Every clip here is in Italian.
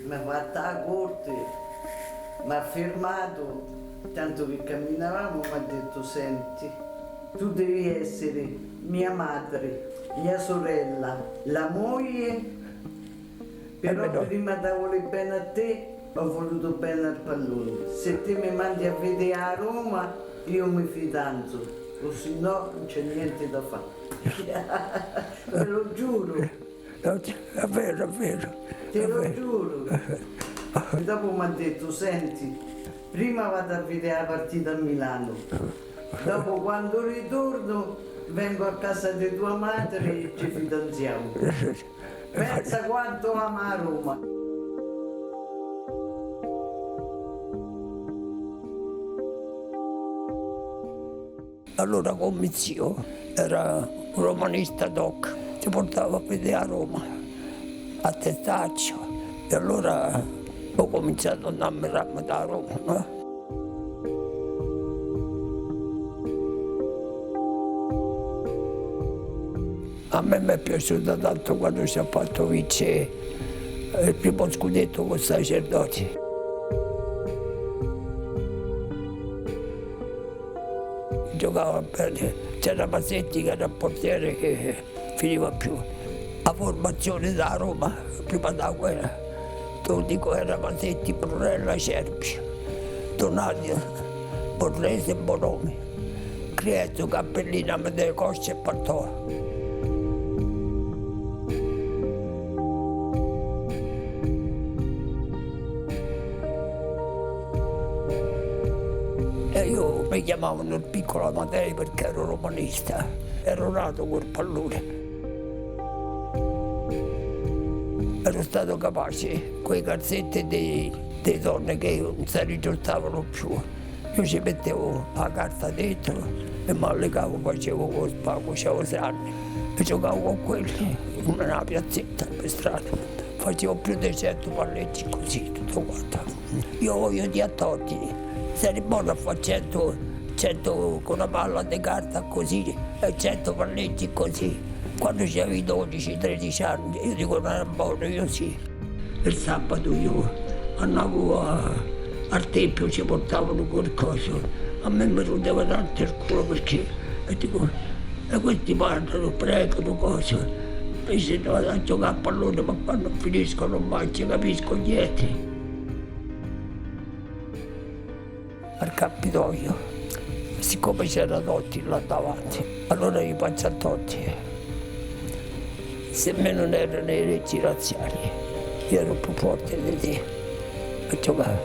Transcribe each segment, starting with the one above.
mi ha fatto la corte, mi ha fermato, tanto che camminavamo, mi ha detto senti, tu devi essere mia madre, mia sorella, la moglie, però prima da volere bene a te ho voluto bene al pallone. Se te mi mandi a vedere a Roma io mi fidanzo, o se no non c'è niente da fare. Te lo giuro. No, è vero, è vero. Te lo giuro. E dopo mi ha detto, senti, prima vado a vedere la partita a Milano, dopo quando ritorno vengo a casa di tua madre e ci fidanziamo. Pensa quanto ama Roma. Allora con mio zio era un romanista doc, ci portava a vedere a Roma, a Testaccio. E allora ho cominciato ad ammirarmi da Roma, no? A me mi è piaciuto tanto quando si è fatto vincere il primo scudetto con i sacerdoti. Giocava bene, c'era Masetti che era il portiere che finiva più. La formazione da Roma, prima della guerra, te lo dico, era Masetti, Brunella, Cerpi, Donadio, Borrese e Bonomi, Criezzo, Cappellino, Amedeo Costa e Pantò. E io mi chiamavano il piccolo Amadei perché ero romanista, ero nato col pallone. Ero stato capace, quei calzetti dei donne che non si rigiortavano più. Io ci mettevo la carta dentro e mi allegavo, facevo con spago, c'avevo 6 anni. E giocavo con quelli in una piazzetta per strada. Facevo più di 100 palleggi così, tutto quanto. Io voglio di a totti. Sei buono a fare 100 con una palla di carta così e 100 palleggi così. Quando c'avevi 12-13 anni, io dico non era buono, io sì. Il sabato io andavo al tempio, ci portavano qualcosa. A me mi rodeva tanto il culo perché e dico, e questi parlano, pregano cose. Invece vado a giocare a pallone, ma quando finiscono mai ci capisco niente. Al Campidoglio, siccome c'era Totti là davanti, allora io faccio a Totti. Se me non erano i leggi razziali, io ero più forte di te a giocare.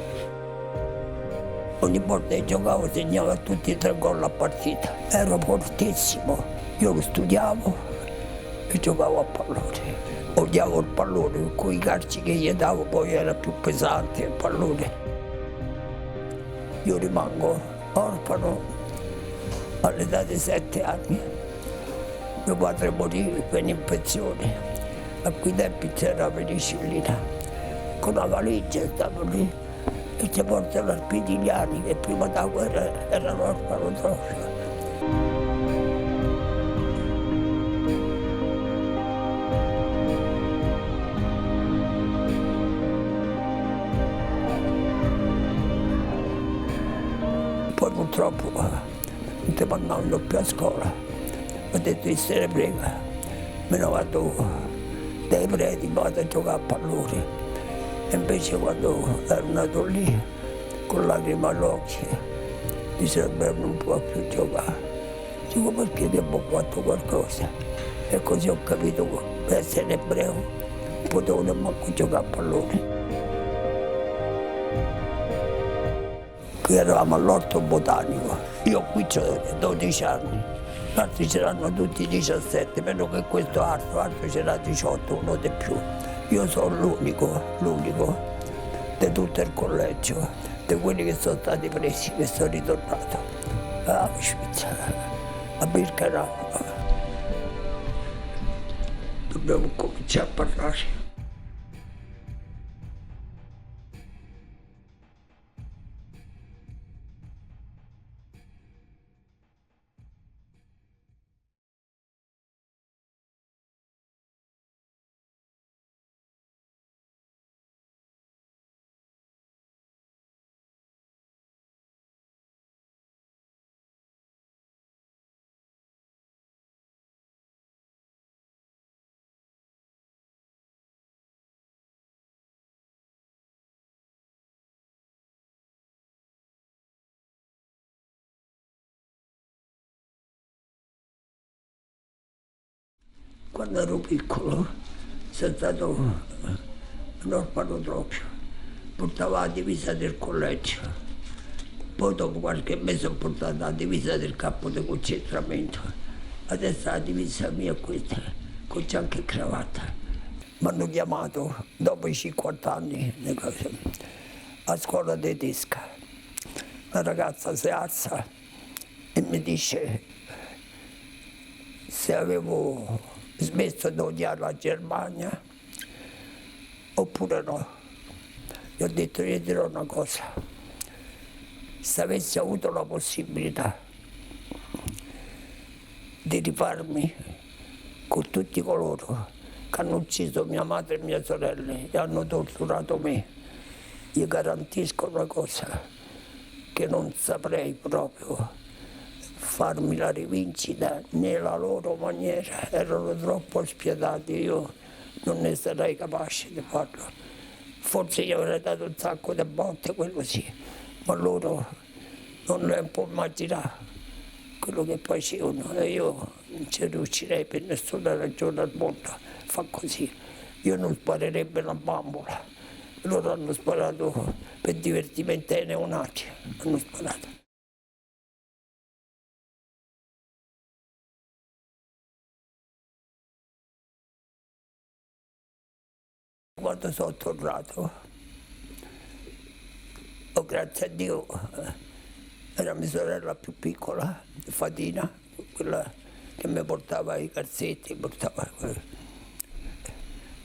Ogni volta che giocavo segnavo a tutti e 3 gol a partita. Ero fortissimo, io lo studiavo e giocavo a pallone. Odiavo il pallone, con i calci che gli davo poi era più pesante il pallone. Io rimango orfano all'età di 7 anni. Mio padre morì, venne in pensione. A quei tempi c'era la penicillina. Con la valigia stavo lì e ci portano al Pidigliani, che prima della guerra era l'orfanotrofio. Poi purtroppo non ti mandavano più a scuola. Ho detto che se ne prega, me ne vado dai preti, vado a giocare a pallone. E invece quando ero nato lì, con lacrime all'occhio, diceva non può più giocare. Dico perché devo fatto qualcosa. E così ho capito che per essere ebreo non potevo nemmeno giocare a pallone. Qui eravamo all'orto botanico, io qui ho 12 anni, gli altri ce l'hanno tutti 17, meno che questo altro ce l'ha 18, uno di più. Io sono l'unico di tutto il collegio, di quelli che sono stati presi, che sono ritornato a Auschwitz, a Birkenau. Dobbiamo cominciare a parlare. Quando ero piccolo sono stato un orfanotrofio, portavo la divisa del collegio, poi dopo qualche mese ho portato la divisa del campo di concentramento, adesso la divisa mia è questa, con giacca e cravatta. Mi hanno chiamato dopo i 50 anni a scuola tedesca, una ragazza si alza e mi dice se avevo smesso di odiare la Germania oppure no. Gli ho detto, io dirò una cosa, se avessi avuto la possibilità di rifarmi con tutti coloro che hanno ucciso mia madre e mie sorelle e hanno torturato me, io garantisco una cosa, che non saprei proprio farmi la rivincita nella loro maniera, erano troppo spietati, io non ne sarei capace di farlo. Forse gli avrei dato un sacco di botte, quello sì, ma loro non ne può immaginare quello che facevano e io non ci riuscirei per nessuna ragione al mondo, fa così. Io non sparerei una bambola, loro hanno sparato per divertimento ai neonati, hanno sparato. Quando sono tornato, grazie a Dio, era mia sorella più piccola, Fatina, quella che mi portava i calzetti,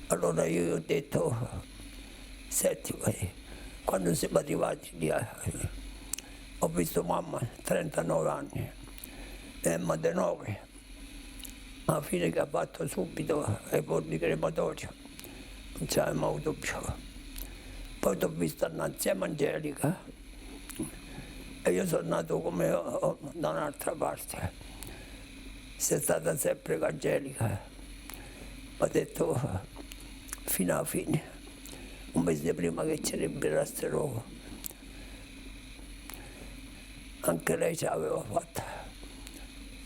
allora io gli ho detto, senti, quando siamo arrivati lì, ho visto mamma, 39 anni, e Emma di 9, alla fine che ha fatto subito ai forni crematori. Non ci abbiamo avuto più. Poi ti ho visto andare insieme a Angelica e io sono nato come da un'altra parte. Sei stata sempre con Angelica. Mi ha detto fino alla fine, un mese prima che ci liberassero, anche lei ce l'aveva fatta,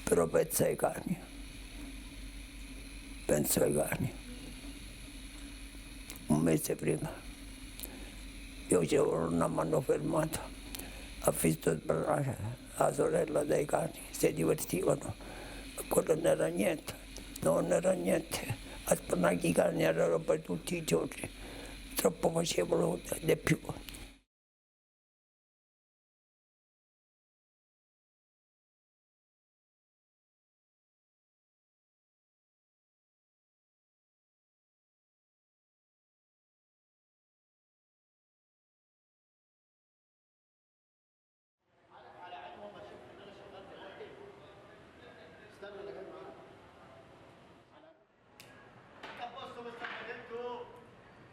però penso ai cani. Penso ai cani. Un mese prima, io c'ero, non mi hanno fermato, ho visto sparare la sorella dei cani, si divertivano, quello non era niente, non era niente, a sparare i cani erano per tutti i giorni, troppo facevano di più.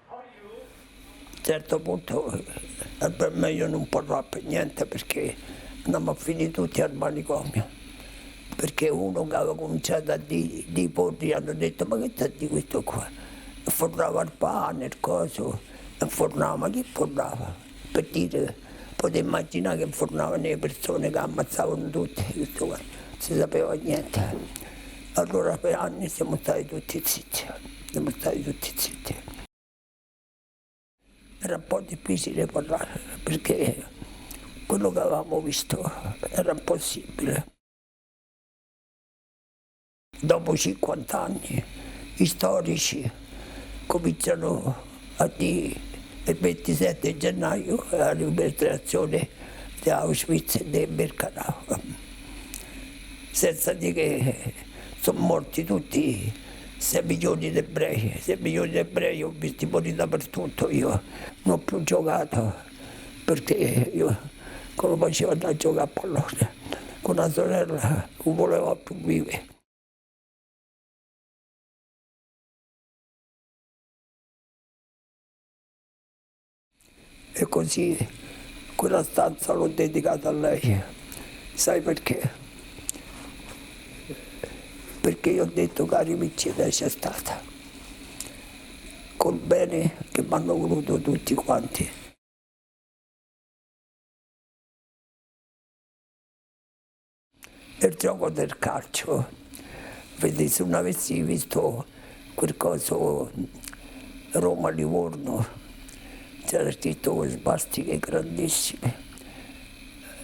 A un certo punto per me io non parlo per niente perché andiamo a finire tutti al manicomio. Perché uno che aveva cominciato a dire i porri hanno detto ma che sta di questo qua? Fornava il pane, il coso, e fornava, ma chi fornava? Per dire, potete immaginare che fornavano le persone che ammazzavano tutte, questo qua, non si sapeva niente. Allora per anni siamo stati tutti zitti, Era un po' difficile parlare perché quello che avevamo visto era impossibile. Dopo 50 anni i storici cominciano a dire il 27 gennaio è la liberazione di Auschwitz e di Birkenau, senza dire che sono morti tutti 6 milioni di ebrei. 6 milioni di ebrei ho visti morire dappertutto, io non ho più giocato perché io come facevo andare a giocare a pallone con una sorella non voleva più vivere. E così quella stanza l'ho dedicata a lei. Sai perché? Perché io ho detto che la rivincita c'è stata. Col bene che mi hanno voluto tutti quanti. Il gioco del calcio Vedi, se non avessi visto quel coso Roma-Livorno, c'era scritto con svastiche grandissime.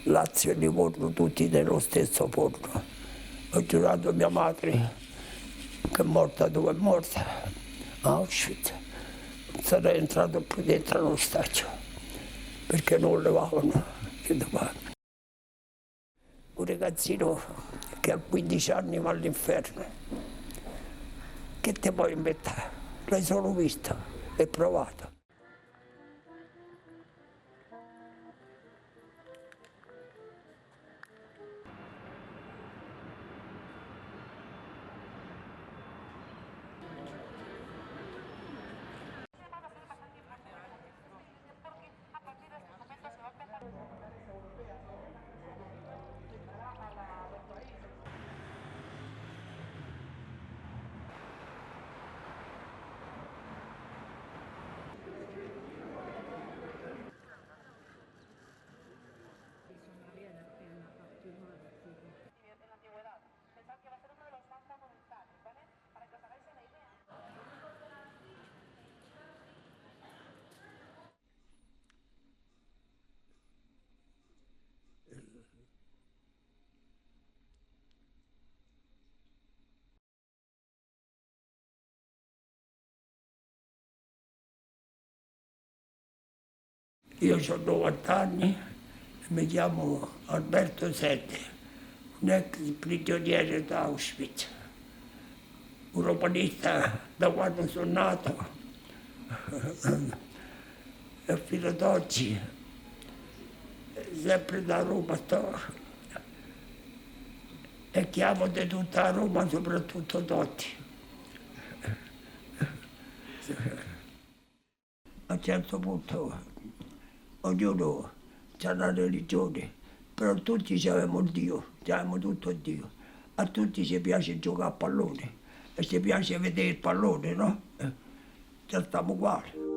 Lazio e Livorno tutti nello stesso forno. Ho giurato a mia madre che è morta dove è morta, a Auschwitz. Non sarei entrato più dentro allo staccio, perché non levavano più da parte. Un ragazzino che a 15 anni va all'inferno. Che te puoi inventare? L'hai solo visto e provato. Io ho 90 anni e mi chiamo Alberto Sette, un ex prigioniero da Auschwitz, un romanista da quando sono nato e fino ad oggi, sempre da Roma sto, e chiamo di tutta Roma, soprattutto Totti. A un certo punto ognuno ha una religione, però tutti abbiamo il Dio, abbiamo tutto il Dio. A tutti ci piace giocare a pallone e ci piace vedere il pallone, no? Già stiamo uguali.